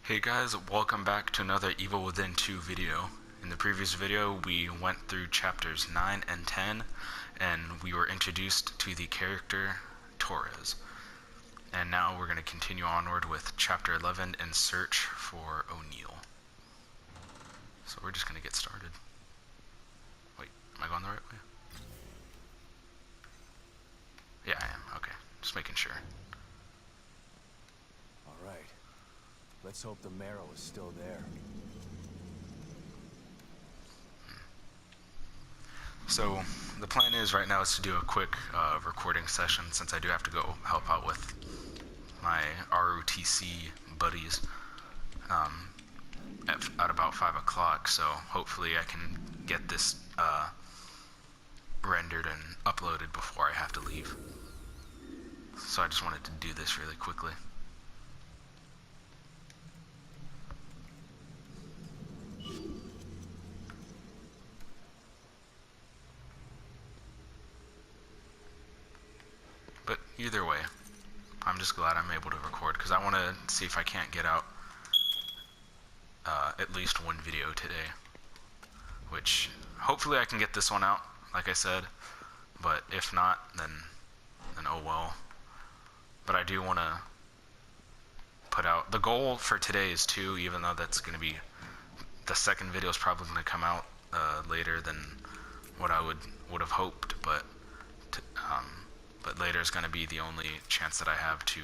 Hey guys, welcome back to another Evil Within 2 video. In the previous video, we went through chapters 9 and 10, and we were introduced to the character Torres. And now we're going to continue onward with chapter 11 and search for O'Neill. So we're just going to get started. Wait, am I going the right way? Yeah, I am. Okay, just making sure. Alright. Let's hope the marrow is still there. So the plan is right now is to do a quick recording session, since I do have to go help out with my ROTC buddies at about 5 o'clock. So hopefully I can get this rendered and uploaded before I have to leave. So I just wanted to do this really quickly. But either way, I'm just glad I'm able to record, because I want to see if I can't get out at least one video today. Which, hopefully I can get this one out, like I said. But if not, then oh well. But I do want to put out, the goal for today is 2, even though that's going to be, the second video is probably going to come out later than what I would have hoped, but later is going to be the only chance that I have to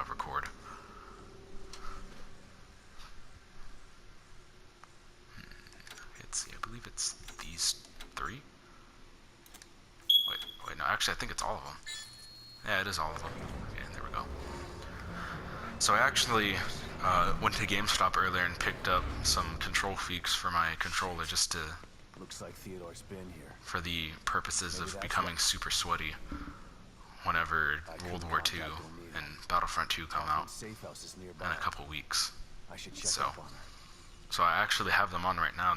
record. Let's see, I believe it's these 3. Wait, no, actually I think it's all of them. Yeah, it is all of them. Okay, there we go. So I actually went to GameStop earlier and picked up some control tweaks for my controller, just to... Looks like Theodore's been here. For the purposes of becoming super sweaty whenever World War II and Battlefront 2 come out in a couple weeks. I should check up on her. So I actually have them on right now.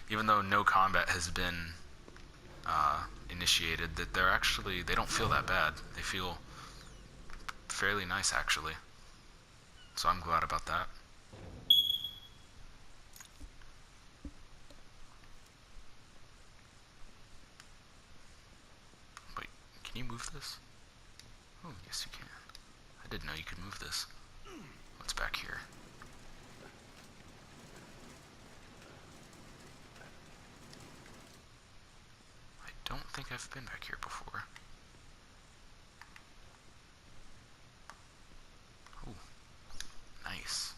Even though no combat has been initiated, that they don't feel that bad. They feel fairly nice, actually. So I'm glad about that. Wait, can you move this? Oh, yes you can. I didn't know you could move this. What's back here? I don't think I've been back here before. Oh, nice.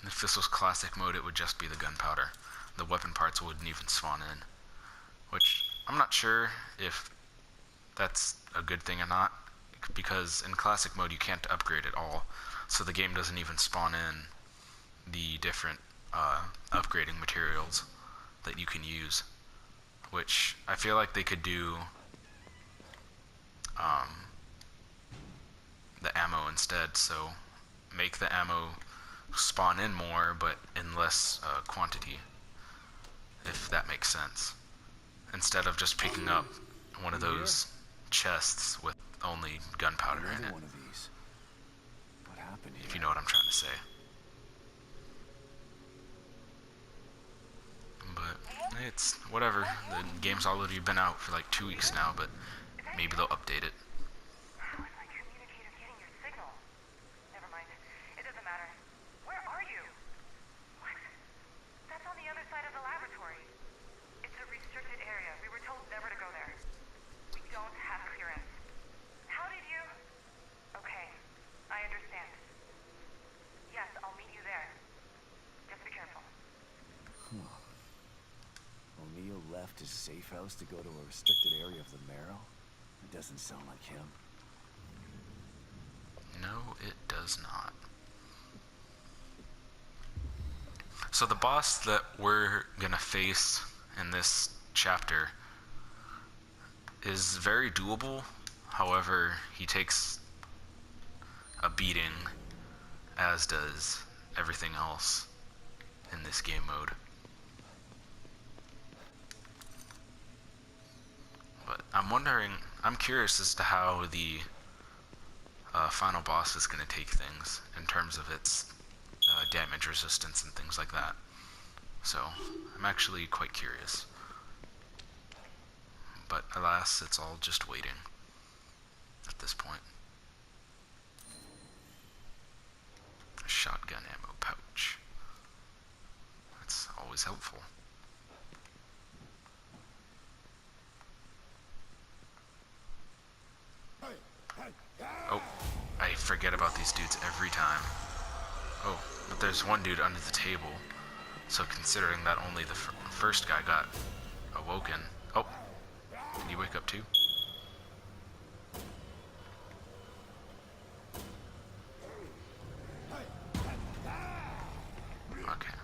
If this was classic mode, it would just be the gunpowder. The weapon parts wouldn't even spawn in. Which, I'm not sure if that's a good thing or not, because in classic mode you can't upgrade at all, so the game doesn't even spawn in the different upgrading materials that you can use, which I feel like they could do the ammo instead, so make the ammo spawn in more but in less quantity, if that makes sense, instead of just picking up one of those chests with only gunpowder in it. One of these. What happened here? If you know what I'm trying to say. But it's whatever. The game's already been out for like 2 weeks now, but maybe they'll update it. How is my communicator getting your signal? Never mind. It doesn't matter. Where are you? What? That's on the other side of the laboratory. It's a restricted area. We were told never to go there. We don't have clearance. How did you... Okay, I understand. Yes, I'll meet you there. Just be careful. O'Neill left his safe house to go to a restricted area of the marrow? It doesn't sound like him. No, it does not. So the boss that we're gonna face in this chapter is very doable. However, he takes a beating, as does everything else in this game mode. But I'm curious as to how the final boss is going to take things in terms of its damage resistance and things like that. So I'm actually quite curious. But alas, it's all just waiting at this point. A shotgun ammo pouch. That's always helpful. Oh, I forget about these dudes every time. Oh, but there's one dude under the table. So considering that only the first guy got awoken. Oh, can you wake up too? Okay.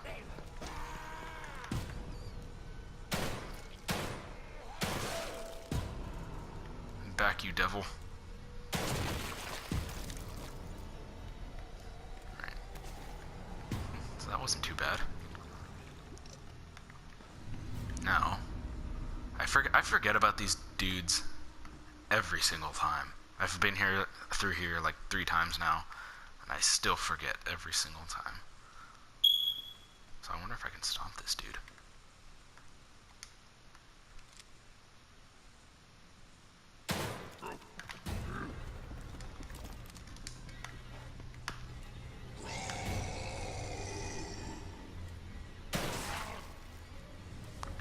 Back, you devil. Alright. So that wasn't too bad. Now, I forget about these dudes every single time. I've been through here like 3 times now, and I still forget every single time. So I wonder if I can stomp this dude.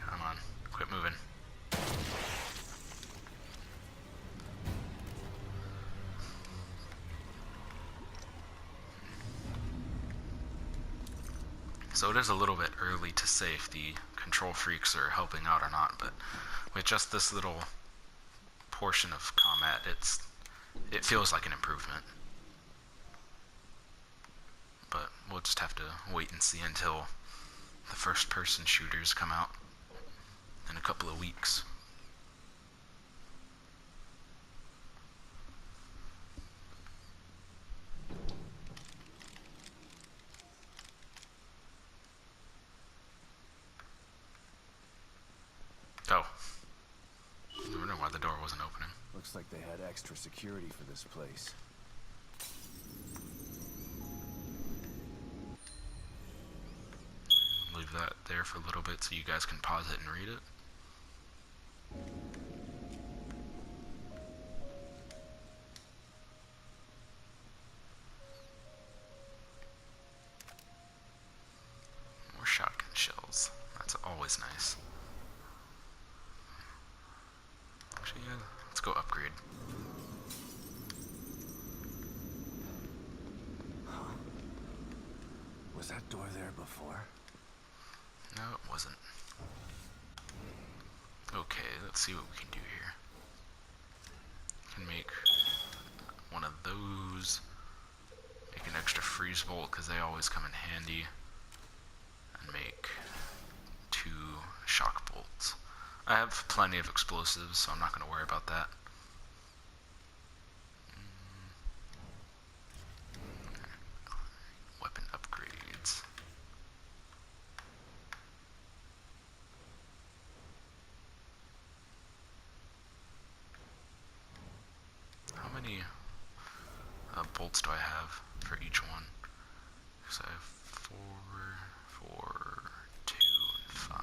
Come on, quit moving. So it is a little bit early to say if the control freaks are helping out or not, but with just this little portion of combat, it feels like an improvement. But we'll just have to wait and see until the first person shooters come out in a couple of weeks. Oh. I wonder why the door wasn't opening. Looks like they had extra security for this place. Leave that there for a little bit so you guys can pause it and read it. More shotgun shells. That's always nice. Actually, yeah, let's go upgrade. Was that door there before? No, it wasn't. Okay, let's see what we can do here. Can make one of those. Make an extra freeze bolt because they always come in handy. And make 2 shock bolts. I have plenty of explosives, so I'm not going to worry about that. Weapon upgrades. How many bolts do I have for each one? Because I have 4, 2, and 5.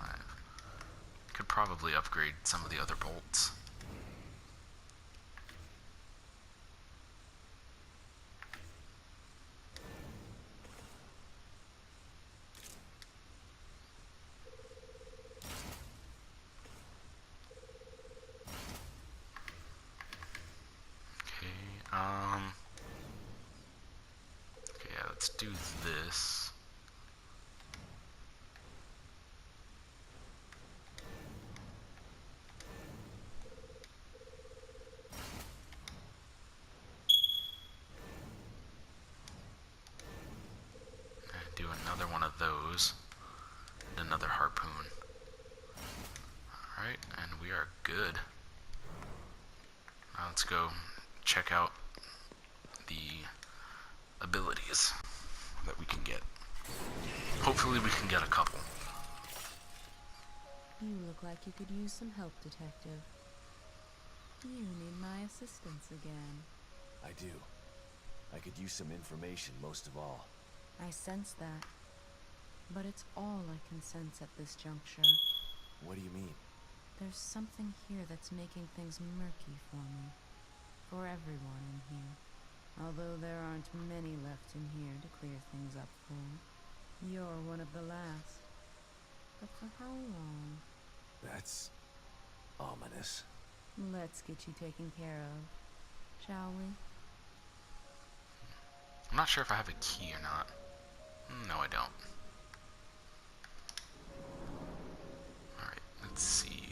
Could probably upgrade some of the other bolts. Okay, yeah, let's do this. And do another one of those. And another harpoon. Alright, and we are good. Now let's go check out the abilities that we can get. Hopefully we can get a couple. You look like you could use some help, Detective. You need my assistance again. I do. I could use some information most of all. I sense that. But it's all I can sense at this juncture. What do you mean? There's something here that's making things murky for me. For everyone in here. Although there aren't many left in here to clear things up for. You're one of the last. But for how long? That's ominous. Let's get you taken care of, shall we? I'm not sure if I have a key or not. No, I don't. Alright, let's see.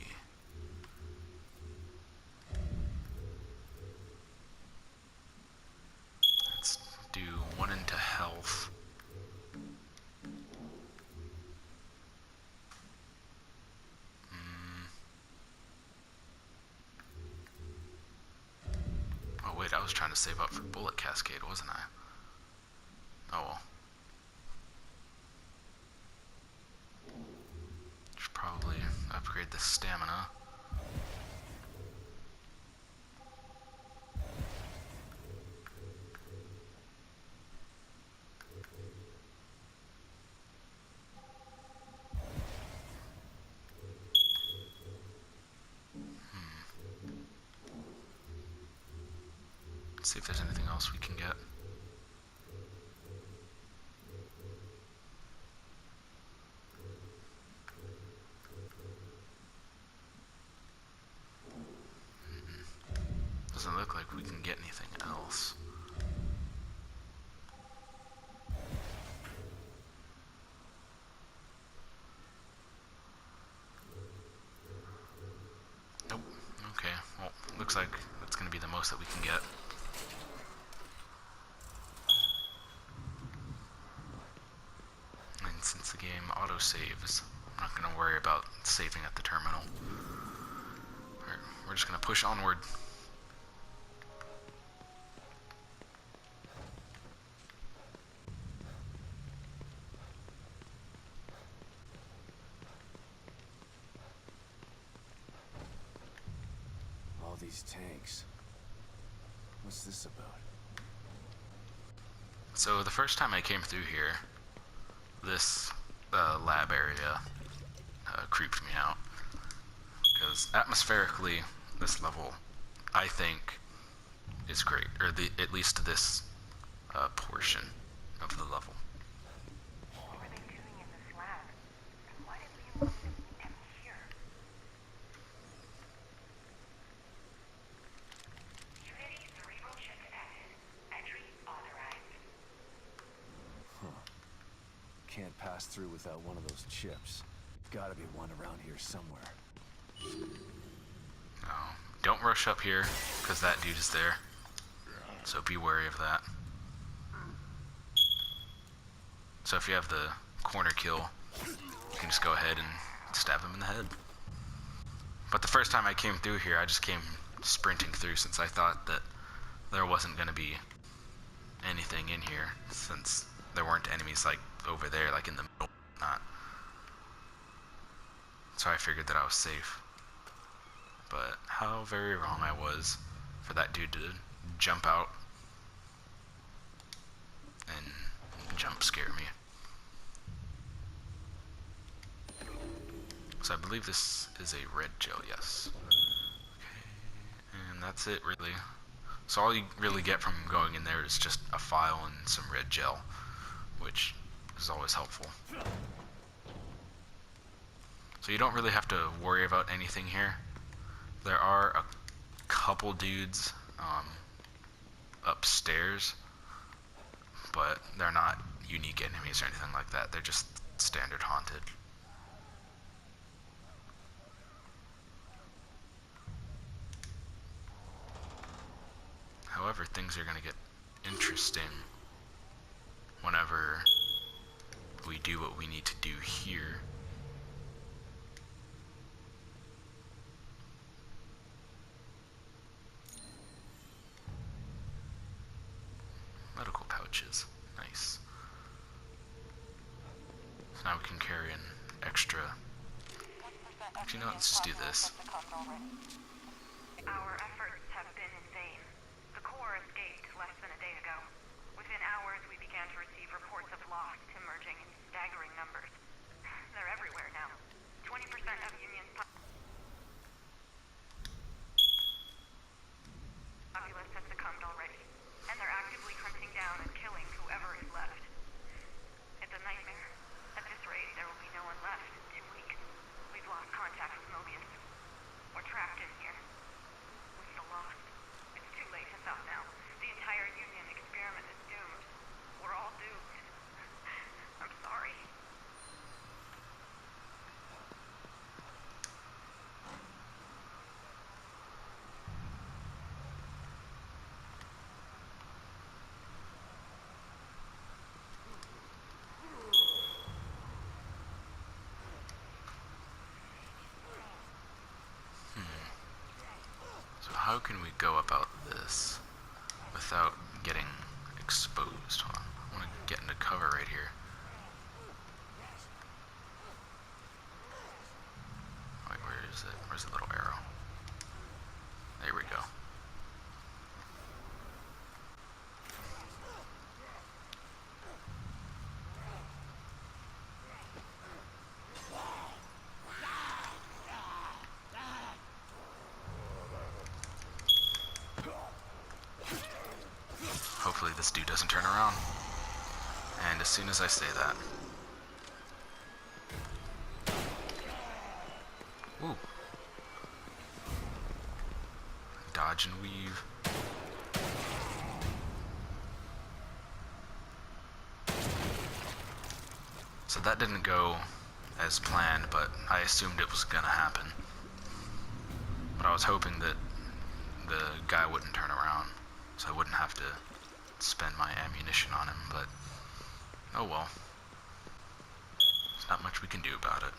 Let's do one into health. Oh wait, I was trying to save up for bullet cascade, wasn't I? Oh well. Should probably upgrade the stamina. Let's see if there's anything else we can get. Doesn't look like we can get anything else. Nope. Okay, well, looks like that's going to be the most that we can get. And since the game auto-saves, I'm not going to worry about saving at the terminal. Alright, we're just going to push onward. All these tanks. What's this about? So the first time I came through here, this lab area creeped me out. Because atmospherically, this level, I think, is great. Or at least this portion of the level. What were they doing in this lab? And why did we want to meet him here? Unity cerebral chip detected. Entry authorized. Can't pass through without one of those chips. Gotta be one around here somewhere. No, don't rush up here, because that dude is there. So be wary of that. So if you have the corner kill, you can just go ahead and stab him in the head. But the first time I came through here, I just came sprinting through since I thought that there wasn't going to be anything in here, since there weren't enemies like over there, like in the middle, not. So I figured that I was safe. But how very wrong I was for that dude to jump out and jump scare me. So I believe this is a red gel, yes. Okay, and that's it really. So all you really get from going in there is just a file and some red gel, which is always helpful. So you don't really have to worry about anything here. There are a couple dudes upstairs, but they're not unique enemies or anything like that. They're just standard haunted. However, things are going to get interesting whenever we do what we need to do here. Medical pouches. Nice. So now we can carry an extra. Actually, no, let's just do this. Our efforts have been in vain. The core escaped less than a day ago. how can we go about this without getting exposed? Hold on. I want to get into cover right here. Wait, where is it? Where's the little arrow? There we go. Hopefully this dude doesn't turn around. And as soon as I say that... Ooh. Dodge and weave. So that didn't go as planned, but I assumed it was gonna happen. But I was hoping that the guy wouldn't turn around, so I wouldn't have to spend my ammunition on him, but oh well. There's not much we can do about it.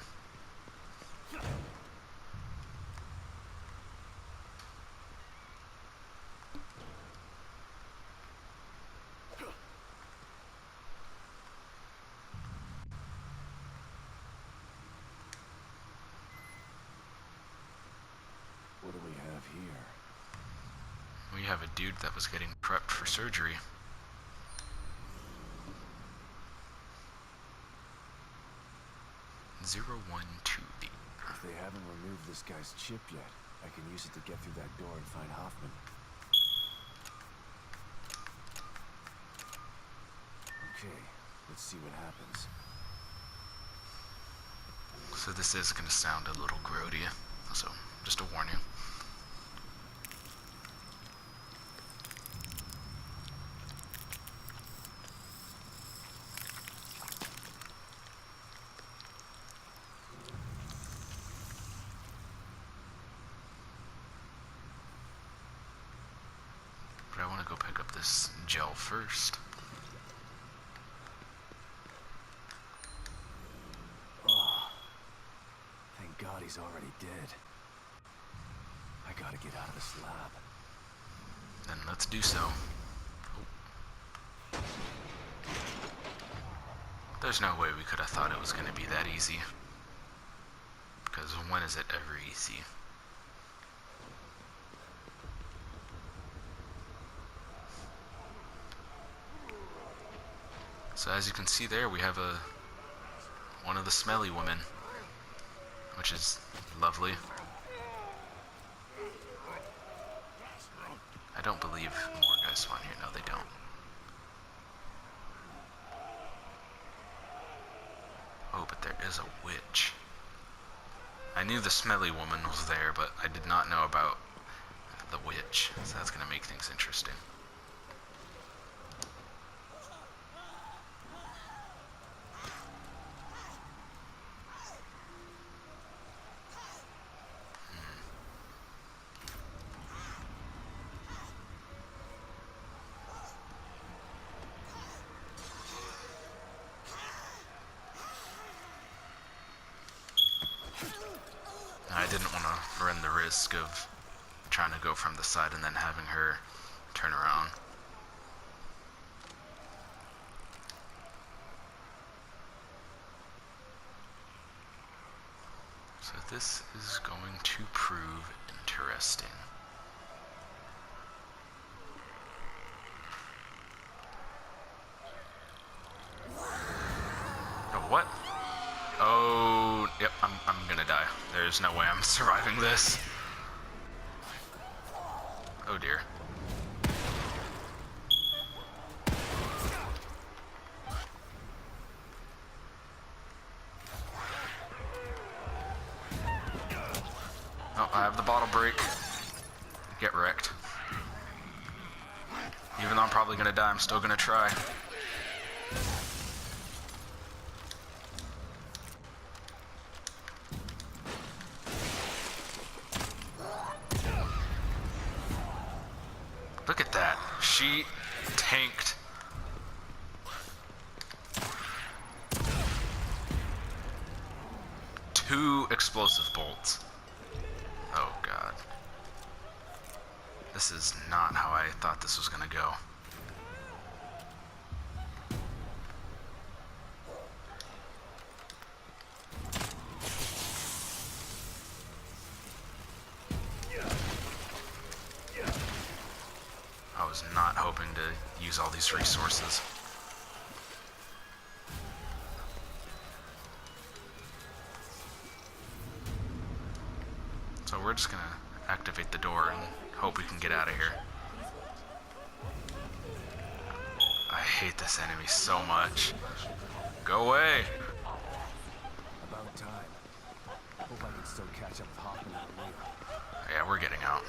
What do we have here? We have a dude that was getting prepped for surgery. (012). If they haven't removed this guy's chip yet, I can use it to get through that door and find Hoffman. Okay, let's see what happens. So this is going to sound a little grody, so just to warn you. But I want to go pick up this gel first. Oh, thank God he's already dead. I gotta get out of this lab. Then let's do so. Oh. There's no way we could have thought it was going to be that easy. Because when is it ever easy? So as you can see there, we have one of the smelly women, which is lovely. I don't believe more guys spawn here. No, they don't. Oh, but there is a witch. I knew the smelly woman was there, but I did not know about the witch. So that's going to make things interesting. I didn't want to run the risk of trying to go from the side and then having her turn around. So this is going to prove interesting. Oh, what? Oh, yep, I'm gonna die. There's no way I'm surviving this. Oh dear. Oh, I have the bottle break. Get wrecked. Even though I'm probably gonna die, I'm still gonna try. Look at that. She tanked. Two explosive bolts. Oh god. This is not how I thought this was gonna go. I was not hoping to use all these resources. So we're just gonna activate the door and hope we can get out of here. I hate this enemy so much. Go away! About time. Hope I can still catch up with Hoffman and Leo. Yeah, we're getting out.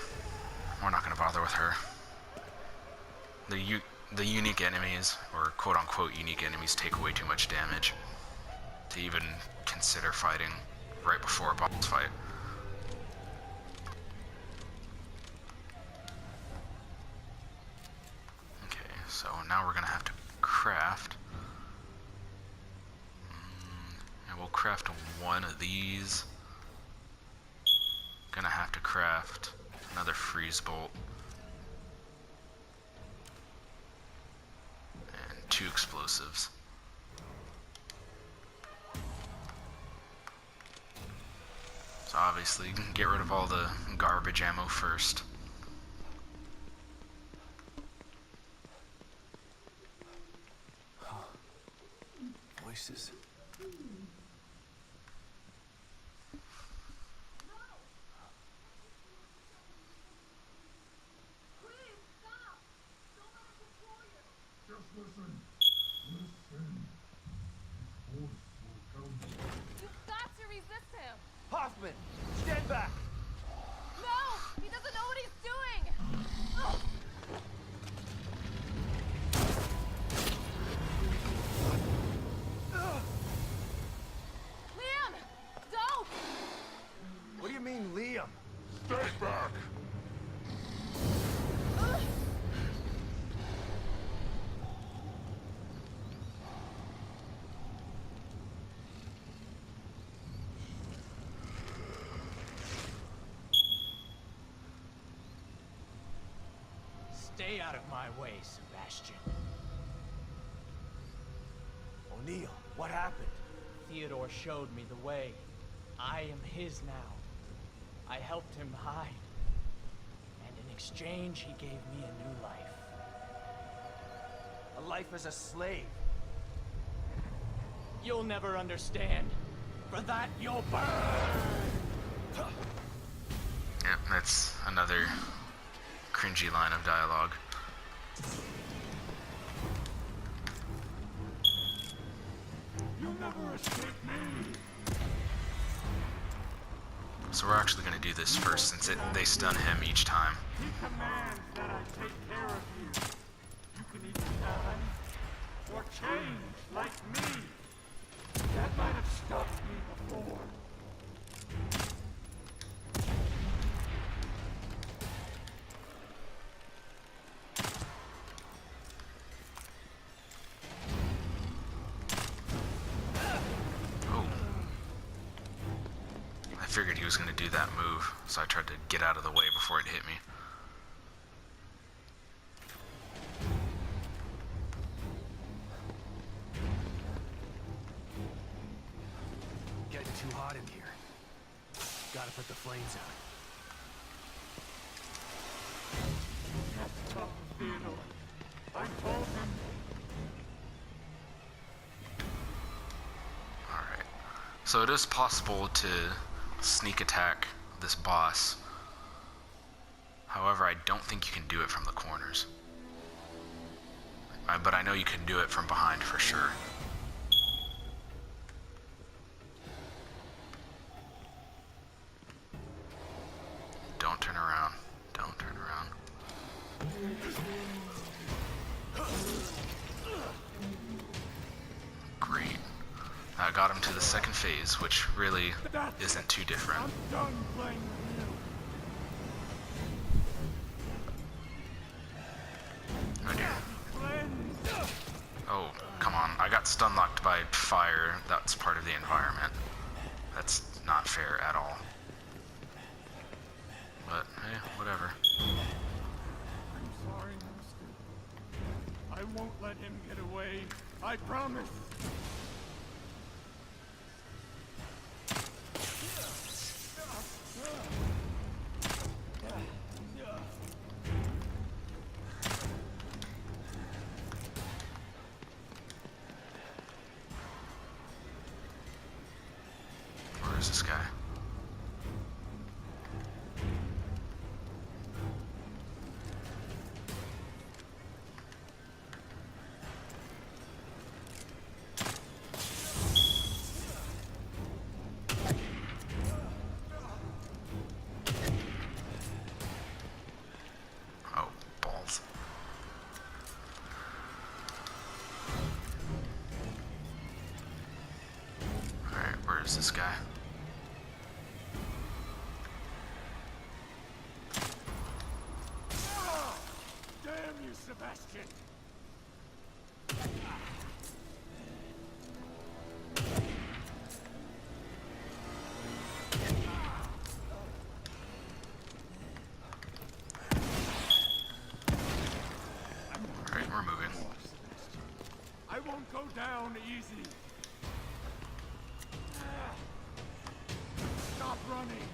We're not gonna bother with her. The unique enemies, or quote-unquote unique enemies, take way too much damage to even consider fighting right before a boss fight. Okay, so now we're gonna have to craft. And we'll craft one of these. Gonna have to craft another freeze bolt. And 2 explosives. So obviously, get rid of all the garbage ammo first. Voices. You've got to resist him! Hoffman! Stand back! No! He doesn't know what he's doing! Ugh. Liam! Don't! What do you mean, Liam? Stay back! Ugh. Stay out of my way, Sebastian. O'Neill, what happened? Theodore showed me the way. I am his now. I helped him hide. And in exchange, he gave me a new life. A life as a slave. You'll never understand. For that, you'll burn! Yep, that's another cringy line of dialogue. You'll never escape me! So we're actually going to do this first, since they stun him each time. He commands that I take care of you. You can either die or change like me. That might have stopped me before. Oh. I figured he was going to do that move, so I tried to get out of the way before it hit me. Getting too hot in here. Gotta put the flames out. That's tough, Theodore. I told him. Alright. So it is possible to sneak attack this boss. However, I don't think you can do it from the corners. But I know you can do it from behind for sure. Don't turn around. Don't turn around. Great. I got him to the second phase, which really isn't too different. I'm done playing with you. Oh dear. Cleanse. Oh, come on. I got stun locked by fire. That's part of the environment. That's not fair at all. But, hey, whatever. won't let him get away. I promise. Where is this guy? Oh, balls. Alright, where is this guy? Damn you, Sebastian! Alright, we're moving. I won't go down easy. Stop running.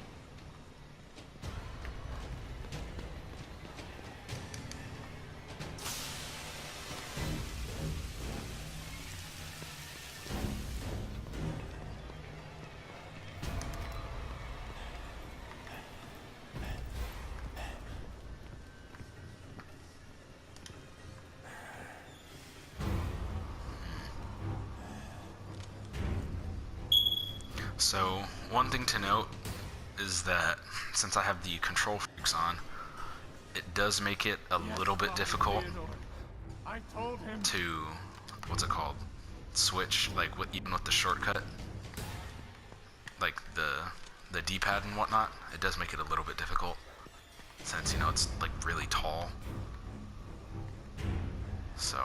So, one thing to note is that since I have the control freaks on, it does make it a little bit difficult I told him. to, what's it called, switch, like even with the shortcut, like the D-pad and whatnot. It does make it a little bit difficult since, you know, it's like really tall. So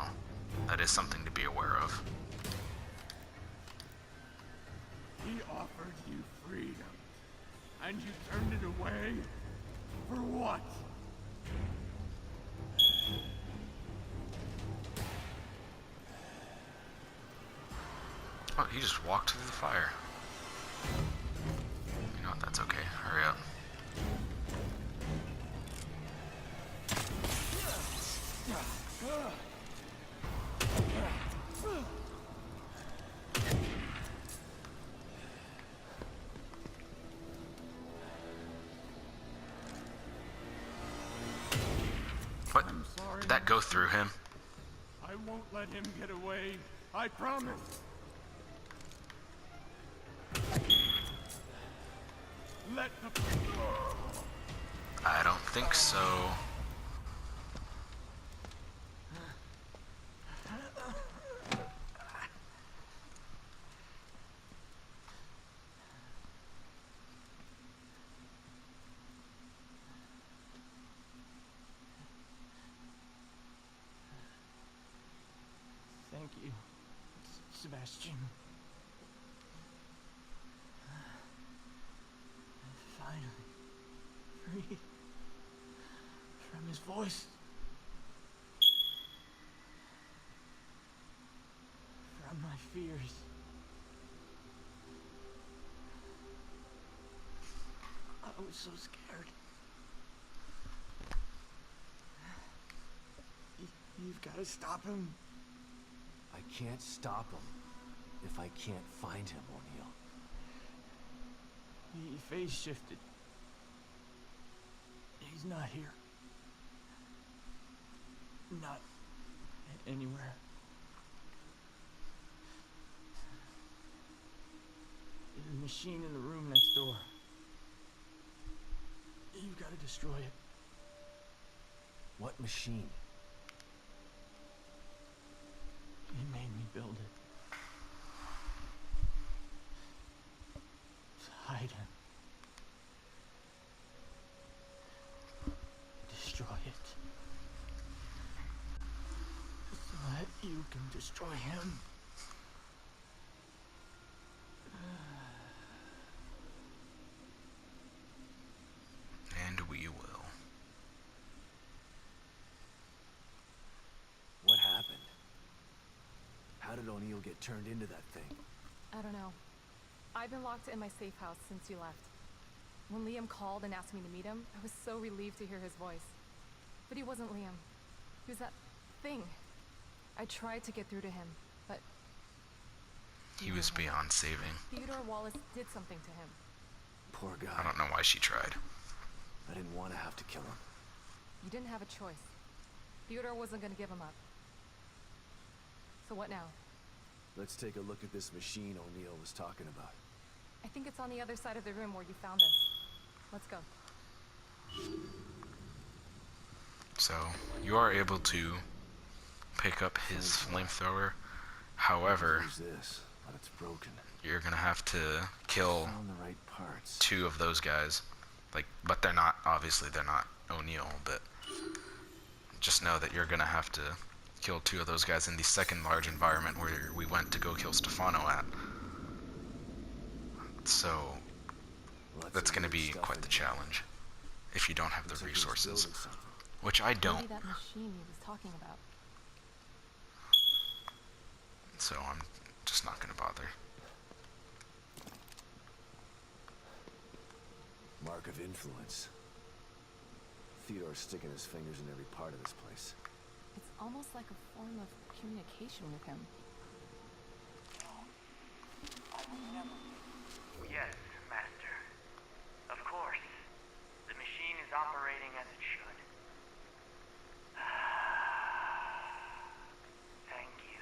that is something to be aware of. He offered you freedom, and you turned it away? For what? Oh, he just walked through the fire. You know what, that's okay. Hurry up. What? I'm sorry. Did that go through him? I won't let him get away. I promise. Let the... I don't think so. Thank you, Sebastian. Finally, free from his voice. From my fears. I was so scared. You've got to stop him. I can't stop him if I can't find him, O'Neill. He phase shifted. He's not here. Not anywhere. There's a machine in the room next door. You've got to destroy it. What machine? He made me build it. To hide him. Destroy it. So that you can destroy him. And we will. What happened? did O'Neill get turned into that thing? I don't know. I've been locked in my safe house since you left. When Liam called and asked me to meet him, I was so relieved to hear his voice. But he wasn't Liam. He was that thing. I tried to get through to him, but... He was beyond saving. Theodore Wallace did something to him. Poor guy. I don't know why she tried. I didn't want to have to kill him. You didn't have a choice. Theodore wasn't gonna give him up. So what now? Let's take a look at this machine O'Neill was talking about. I think it's on the other side of the room where you found us. Let's go. So, you are able to pick up his flamethrower. However, Use this, but it's broken. you're gonna have to kill Found the right parts. 2 of those guys. Like, but they're not, obviously they're not O'Neill, but just know that you're gonna have to kill 2 of those guys in the second large environment where we went to go kill Stefano at. So, that's gonna be quite the challenge if you don't have the resources. Which I Maybe don't, that machine he was talking about. so I'm just not gonna bother. Mark of influence. Theodore's sticking his fingers in every part of this place. It's almost like a form of communication with him. Yes, Master. Of course. The machine is operating as it should. Thank you,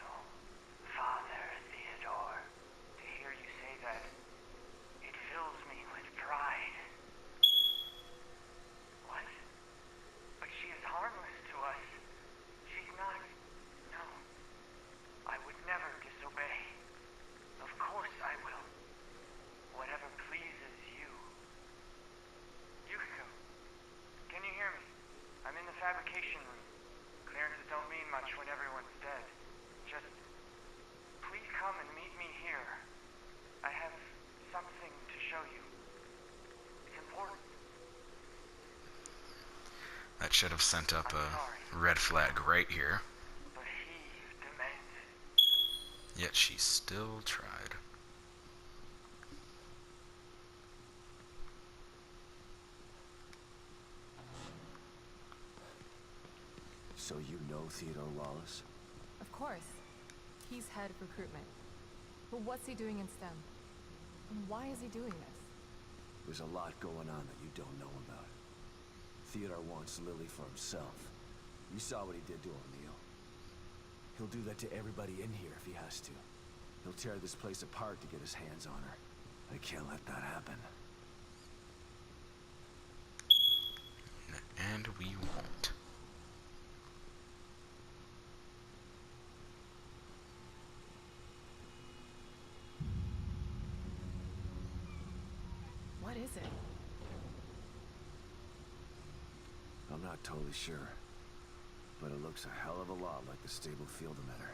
Father Theodore. To hear you say that, it fills me with pride. What? But she is harmless to us. She's not... No. I would never disobey. Of course I will. Whatever pleases you. Yukiko, can you hear me? I'm in the fabrication room. Clearances don't mean much when everyone's dead. Just... please come and meet me here. I have something to show you. It's important. That should have sent up a red flag right here. But he demands it. Yet she still tried. So you know Theodore Wallace? Of course. He's head of recruitment. But what's he doing in STEM? And why is he doing this? There's a lot going on that you don't know about. Theodore wants Lily for himself. You saw what he did to O'Neill. He'll do that to everybody in here if he has to. He'll tear this place apart to get his hands on her. I can't let that happen. And we won't. What is it? I'm not totally sure. But it looks a hell of a lot like the stable field emitter.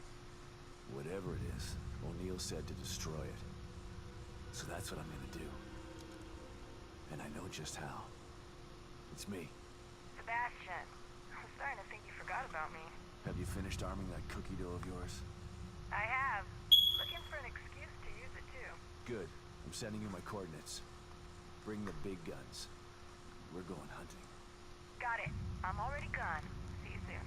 Whatever it is, O'Neill said to destroy it. So that's what I'm gonna do. And I know just how. It's me. Sebastian, I'm starting to think you forgot about me. Have you finished arming that cookie dough of yours? I have. Looking for an excuse to use it too. Good. I'm sending you my coordinates. Bring the big guns. We're going hunting. Got it. I'm already gone. See you soon.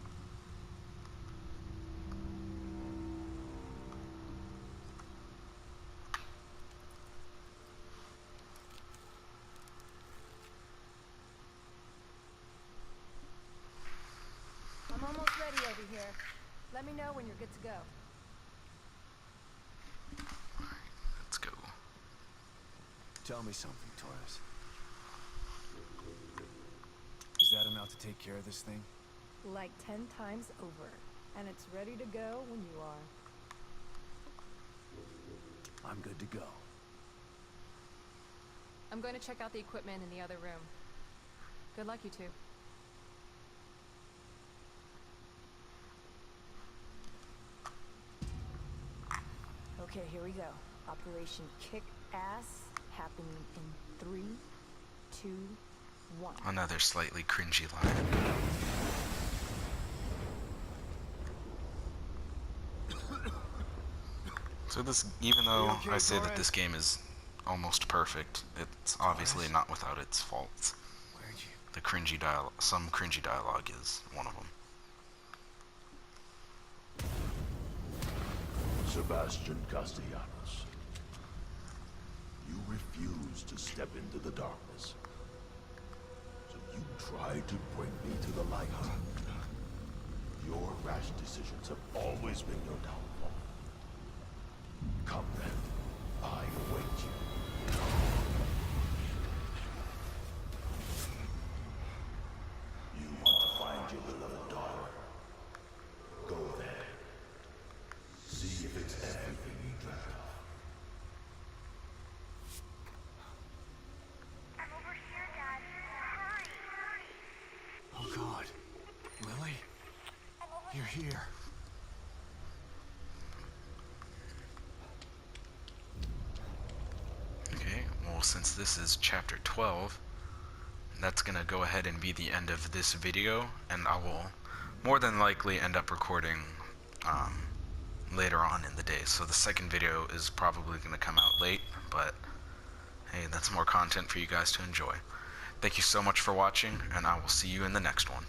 I'm almost ready over here. Let me know when you're good to go. Let's go. Tell me something, Torres. Is that enough to take care of this thing? Like 10 times over. And it's ready to go when you are. I'm good to go. I'm going to check out the equipment in the other room. Good luck, you two. Okay, here we go. Operation Kick Ass happening in 3, 2, 1. Another slightly cringy line. So this, even though I say that this game is almost perfect, it's obviously not without its faults. The cringy dialogue, some cringy dialogue is one of them. Sebastian Castellanos, you refuse to step into the darkness. So you tried to bring me to the light. Your rash decisions have always been your downfall. Come then, I await you. You want to find your beloved daughter. Go there. See if it's everything you dreamt of. I'm over here, Dad. Hurry! Oh God. Lily? You're here. Okay, well, since this is chapter 12, that's gonna go ahead and be the end of this video, and I will more than likely end up recording later on in the day. So the second video is probably gonna come out late, but hey, that's more content for you guys to enjoy. Thank you so much for watching, and I will see you in the next one.